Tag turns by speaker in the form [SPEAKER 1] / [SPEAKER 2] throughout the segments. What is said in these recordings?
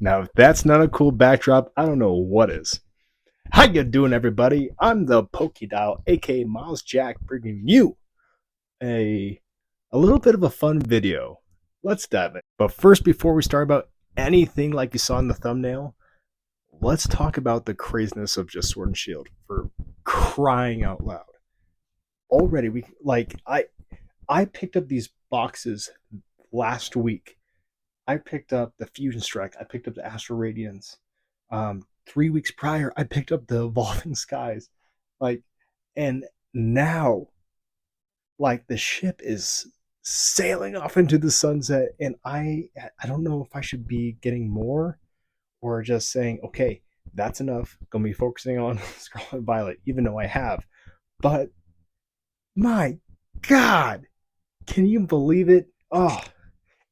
[SPEAKER 1] Now, if that's not a cool backdrop, I don't know what is. How you doing, everybody? I'm the Pokédial, aka Miles Jack, bringing you a a little bit of a fun video. Let's dive in. But first, before we start about anything like you saw in the thumbnail, let's talk about the craziness of just Sword and Shield for crying out loud. Already, I picked up these boxes last week. I picked up the Fusion Strike. I picked up the Astral Radiance. 3 weeks prior, I picked up the Evolving Skies. Like, and now, like, the ship is sailing off into the sunset, and I don't know if I should be getting more or just saying, okay, that's enough. Gonna be focusing on Scarlet and Violet, even though I have. But my God, can you believe it? Oh,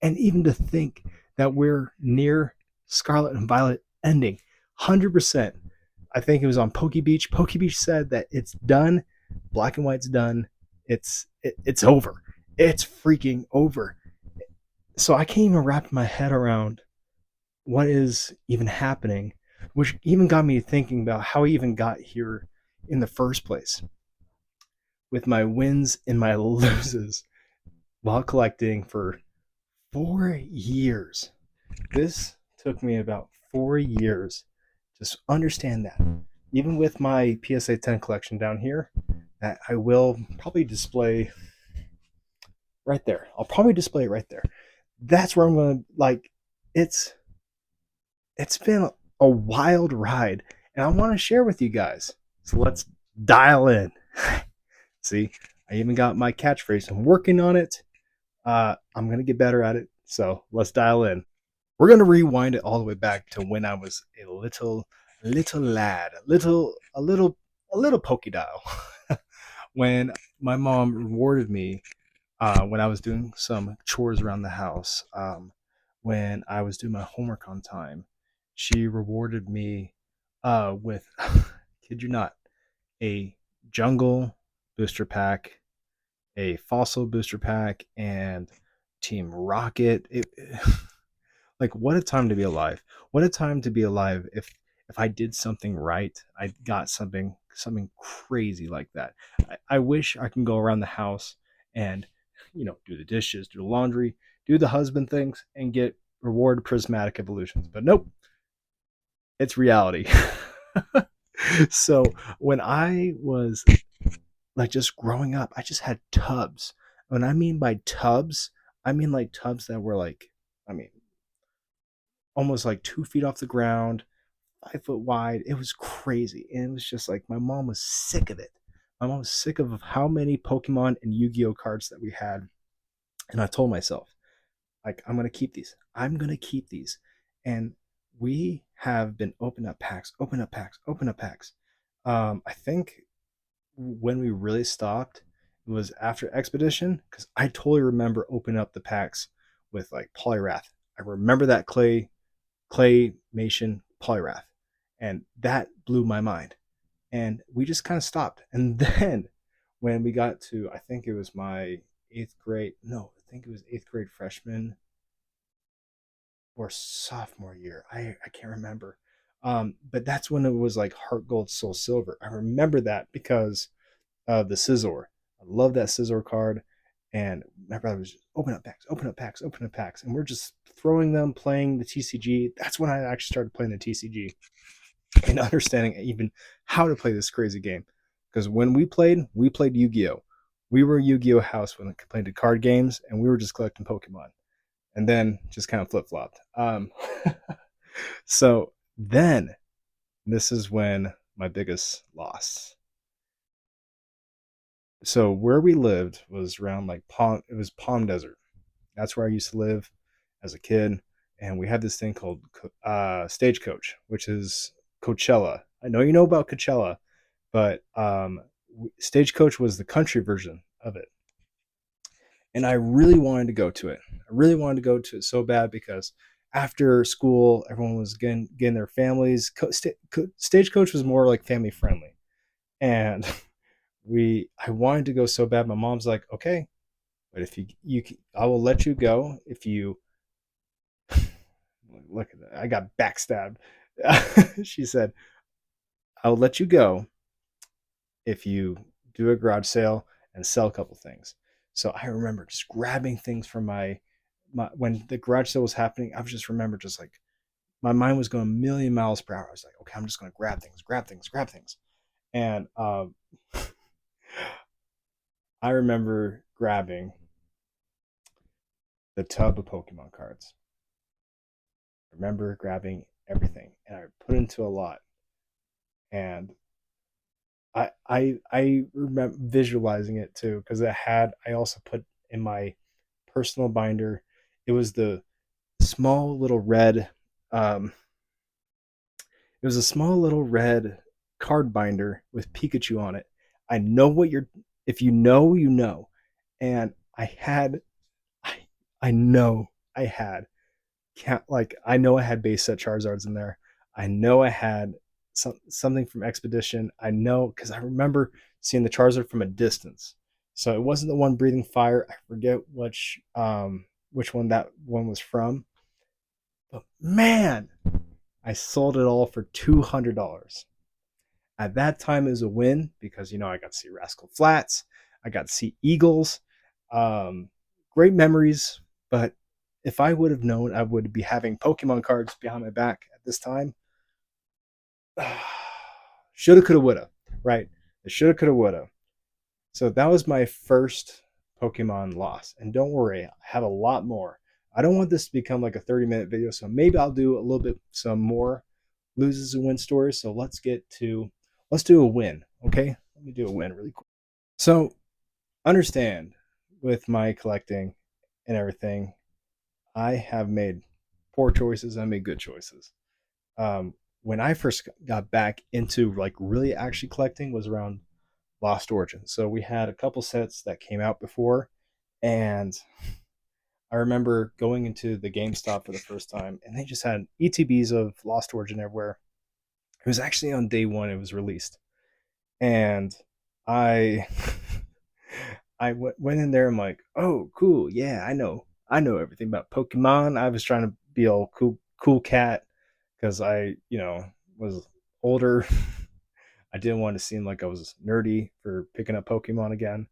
[SPEAKER 1] and even to think that we're near Scarlet and Violet ending 100%. I think it was on Poke Beach. Poke Beach said that it's done. Black and White's done. It's over. It's freaking over. So I can't even wrap my head around what is even happening, which even got me thinking about how I even got here in the first place with my wins and my loses while collecting for 4 years. This took me about 4 years. Just understand that. Even with my PSA 10 collection down here, that I will probably display right there. I'll probably display it right there. That's where I'm going to, like, it's been a wild ride, and I want to share with you guys. So let's dial in. See, I even got my catchphrase. I'm working on it. I'm going to get better at it. So let's dial in. We're going to rewind it all the way back to when I was a little lad, a little Pokédial. When my mom rewarded me when I was doing some chores around the house, when I was doing my homework on time, she rewarded me with, kid you not, a jungle booster pack, a fossil booster pack, and Team Rocket. Like, what a time to be alive. What a time to be alive if I did something right, I got something crazy like that. I wish I can go around the house and, do the dishes, do the laundry, do the husband things, and get reward prismatic evolutions. But nope, it's reality. So when I was like just growing up, I just had tubs. When I mean by tubs, I mean like tubs that were like, I mean, almost like 2 feet off the ground, 5 foot wide. It was crazy. And it was just like my mom was sick of it. My mom was sick of how many Pokemon and Yu-Gi-Oh cards that we had. And I told myself, like, I'm gonna keep these. I'm gonna keep these. And we have been open up packs, open up packs, open up packs. I think when we really stopped was after Expedition, because I totally remember opening up the packs with like Polyrath. I remember that claymation Polyrath, and that blew my mind. And we just kind of stopped. And then when we got to, I think it was my eighth grade, no, I think it was eighth grade freshman or sophomore year. I can't remember. But that's when it was like Heart Gold, Soul Silver. I remember that because of the Scizor. I love that Scizor card. And my brother was just open up packs, open up packs, open up packs. And we're just throwing them, playing the TCG. That's when I actually started playing the TCG and understanding even how to play this crazy game. Because when we played Yu-Gi-Oh! We were a Yu-Gi-Oh! House when it played card games, and we were just collecting Pokemon. And then just kind of flip-flopped. So then, this is when my biggest loss. So where we lived was around like it was Palm Desert. That's where I used to live as a kid. And we had this thing called Stagecoach, which is Coachella. I know you know about Coachella, but Stagecoach was the country version of it. And I really wanted to go to it. I really wanted to go to it so bad because after school, everyone was getting their families. Stagecoach was more like family friendly. And I wanted to go so bad. My mom's like, okay, but if you I will let you go if you Look at that. I got backstabbed. She said, I'll let you go if you do a garage sale and sell a couple things. So I remember just grabbing things from my when the garage sale was happening. I was just remember just like my mind was going a million miles per hour. I was like, okay, I'm just going to grab things, grab things, grab things. And I remember grabbing the tub of Pokemon cards. I remember grabbing everything and I put it into a lot. And I remember visualizing it too because I also put in my personal binder. It was the small little red um it was a small little red card binder with Pikachu on it. I know what you're if you know, you know. And I I know I had can't like I know I had base set Charizards in there. I know I had something from Expedition. I know because I remember seeing the Charizard from a distance. So it wasn't the one breathing fire. I forget which one that one was from. But man, I sold it all for $200. At that time, it was a win because I got to see Rascal Flats, I got to see Eagles, great memories. But if I would have known I would be having Pokemon cards behind my back at this time, shoulda, coulda, woulda, right? It shoulda, coulda, woulda. So that was my first Pokemon loss. And don't worry, I have a lot more. I don't want this to become like a 30-minute video, so maybe I'll do a little bit some more loses and win stories. So let's do a win, okay? Let me do a win really quick. So understand with my collecting and everything, I have made poor choices. I made good choices. When I first got back into like really actually collecting was around Lost Origin. So we had a couple sets that came out before, and I remember going into the GameStop for the first time, and they just had ETBs of Lost Origin everywhere. It was actually on day one it was released, and I went in there. I'm like, oh, cool, yeah, I know everything about Pokemon. I was trying to be a cool cat because I was older. I didn't want to seem like I was nerdy for picking up Pokemon again.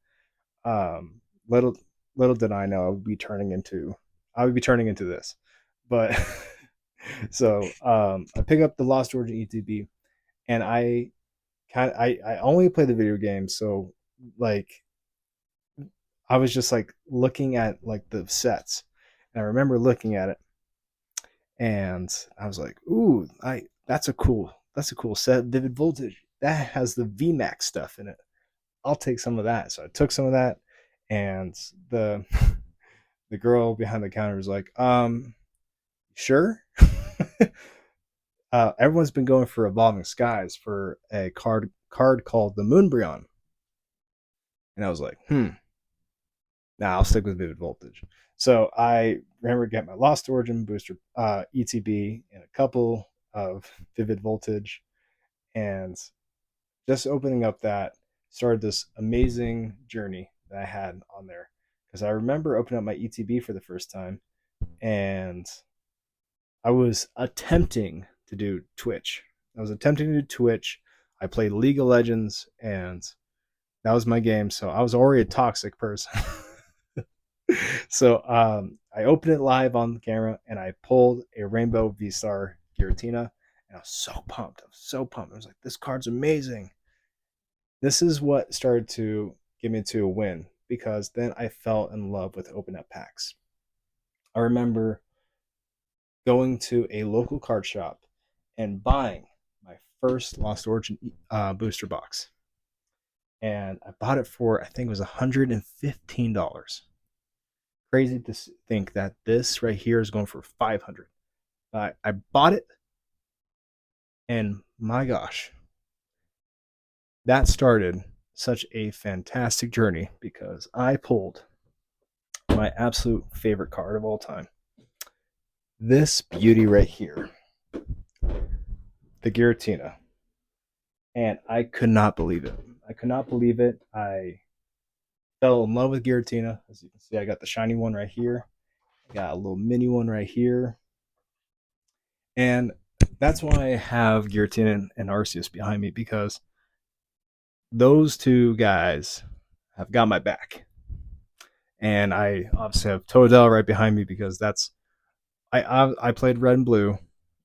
[SPEAKER 1] Um, little little did I know I would be turning into this, but so I pick up the Lost Origin ETB, and I only play the video game, so like I was just like looking at like the sets, and I remember looking at it, and I was like, ooh, I that's a cool set, Vivid Voltage. That has the VMAX stuff in it. I'll take some of that. So I took some of that, and the the girl behind the counter was like, sure. Everyone's been going for Evolving Skies for a card called the Moonbryon. And I was like, nah, I'll stick with Vivid Voltage. So I remember getting my Lost Origin booster ETB and a couple of Vivid Voltage, and just opening up that started this amazing journey that I had on there. Because I remember opening up my ETB for the first time, and I was attempting to do Twitch. I was attempting to do Twitch. I played League of Legends, and that was my game. So I was already a toxic person. So I opened it live on the camera, and I pulled a Rainbow V-Star Giratina, and I was so pumped. I was so pumped. I was like, this card's amazing. This is what started to get me to a win because then I fell in love with open up packs. I remember going to a local card shop and buying my first Lost Origin booster box. And I bought it for, I think it was $115. Crazy to think that this right here is going for 500. I bought it, and my gosh, that started such a fantastic journey because I pulled my absolute favorite card of all time. This beauty right here, the Giratina. And I could not believe it. I could not believe it. I fell in love with Giratina. As you can see, I got the shiny one right here. I got a little mini one right here. And that's why I have Giratina and Arceus behind me, because those two guys have got my back. And I obviously have Todell right behind me because I played red and blue.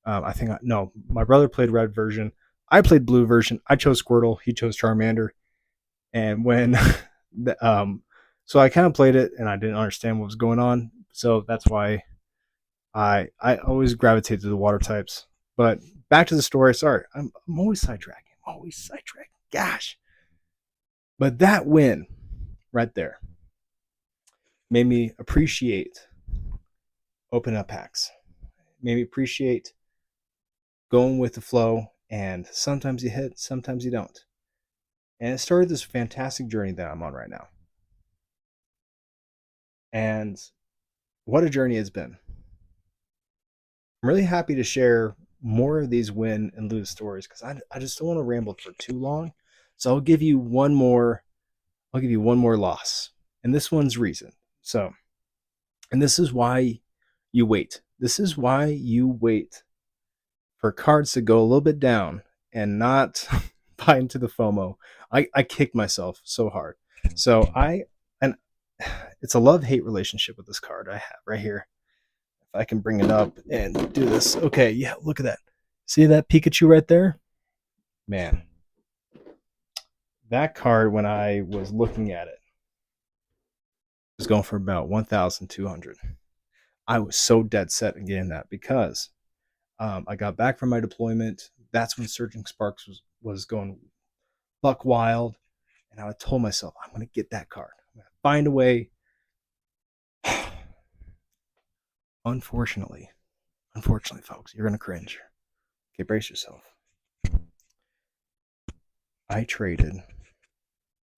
[SPEAKER 1] No, my brother played red version. I played blue version. I chose Squirtle. He chose Charmander. And when, so I kind of played it and I didn't understand what was going on. So that's why I always gravitate to the water types. But back to the story. Sorry, I'm always sidetracking. Always sidetracking. Gosh. But that win right there made me appreciate open up packs. Made me appreciate going with the flow. And sometimes you hit, sometimes you don't. And it started this fantastic journey that I'm on right now. And what a journey it's been. I'm really happy to share more of these win and lose stories because I just don't want to ramble for too long. So I'll give you one more. I'll give you one more loss, and this one's reason. So, and this is why you wait. This is why you wait for cards to go a little bit down and not buy into the FOMO. I kicked myself so hard. So and it's a love-hate relationship with this card I have right here. If I can bring it up and do this. Okay, yeah, look at that. See that Pikachu right there? Man, that card, when I was looking at it, was going for about 1,200. I was so dead set in getting that because I got back from my deployment. That's when Surging Sparks was going buck wild. And I told myself, I'm going to get that card. I'm going to find a way. Unfortunately, folks, you're going to cringe. Okay, brace yourself. I traded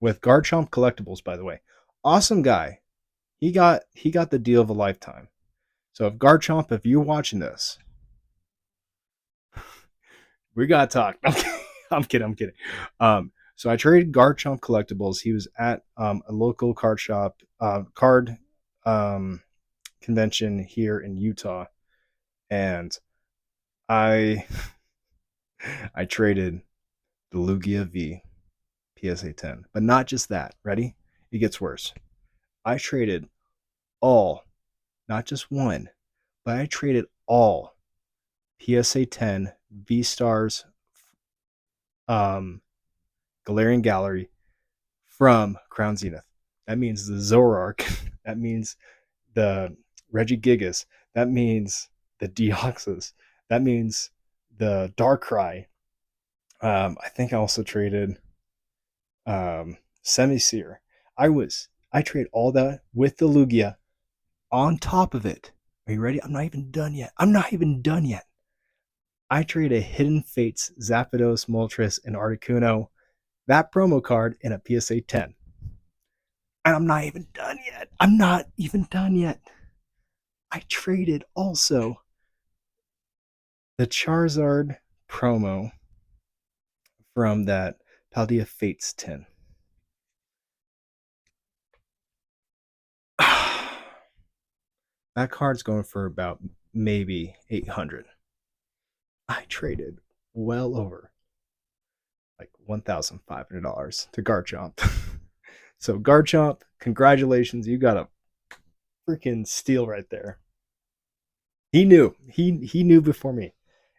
[SPEAKER 1] with Garchomp Collectibles, by the way. Awesome guy. He got the deal of a lifetime. So if Garchomp, if you're watching this, we gotta talk. I'm kidding. So I traded Garchomp Collectibles. He was at a local card shop, card convention here in Utah, and I traded the Lugia V PSA 10. But not just that. Ready? It gets worse. I traded all, not just one, but I traded all PSA 10 V Stars Galarian Gallery from Crown Zenith. That means the Zoroark. That means the Regigigas. That means the Deoxys. That means the Darkrai. I think I also traded Semiseer. I trade all that with the Lugia on top of it. Are you ready? I'm not even done yet. I trade a Hidden Fates, Zapdos, Moltres, and Articuno, that promo card in a PSA 10. And I'm not even done yet. I traded also the Charizard promo from that Paldea Fates 10. That card's going for about maybe 800. I traded well over like $1,500 to Garchomp. So Garchomp, congratulations, you got a freaking steal right there. He knew. He knew before me.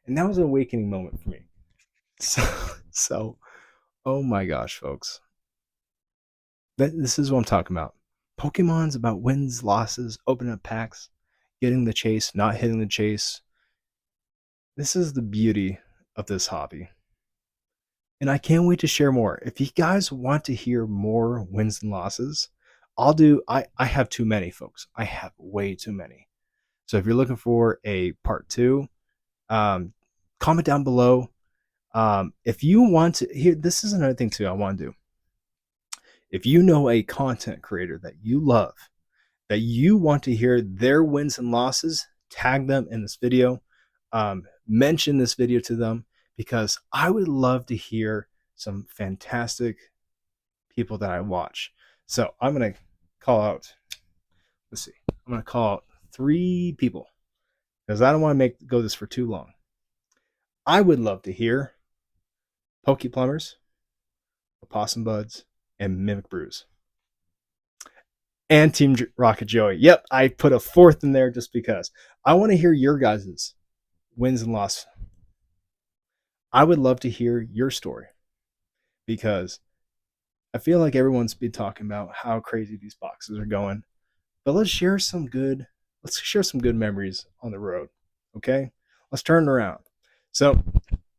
[SPEAKER 1] And that was an awakening moment for me. So oh my gosh, folks. This is what I'm talking about. Pokemon's about wins, losses, opening up packs, getting the chase, not hitting the chase. This is the beauty of this hobby. And I can't wait to share more. If you guys want to hear more wins and losses, I have too many, folks. I have way too many. So if you're looking for a part 2, comment down below. If you want to hear, this is another thing too I want to do. If you know a content creator that you love, that you want to hear their wins and losses, tag them in this video. Mention this video to them because I would love to hear some fantastic people that I watch. So I'm going to call out, I'm going to call out 3 people because I don't want to go this for too long. I would love to hear Poke Plumbers, Opossum Buds, and Mimic Brews. And Team Rocket Joey. Yep, I put a fourth in there just because. I want to hear your guys' wins and losses. I would love to hear your story because I feel like everyone's been talking about how crazy these boxes are going. But let's share some good memories on the road. Okay? Let's turn it around. So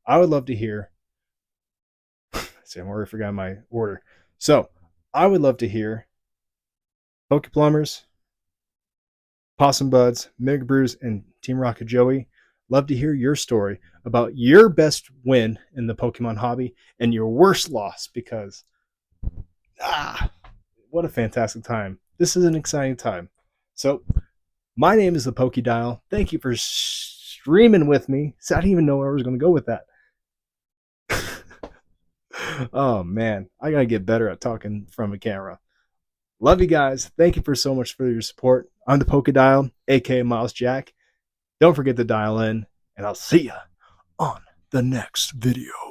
[SPEAKER 1] I would love to hear. See, I'm already forgot my order. So I would love to hear Poke Plumbers, Possum Buds, Mega Brews, and Team Rocket Joey. Love to hear your story about your best win in the Pokemon hobby and your worst loss because what a fantastic time. This is an exciting time. So my name is the Dial. Thank you for streaming with me. So I didn't even know where I was going to go with that. Oh man, I gotta get better at talking from a camera. Love you guys. Thank you for so much for your support. I'm the Dial, aka Miles Jack. Don't forget to dial in, and I'll see ya on the next video.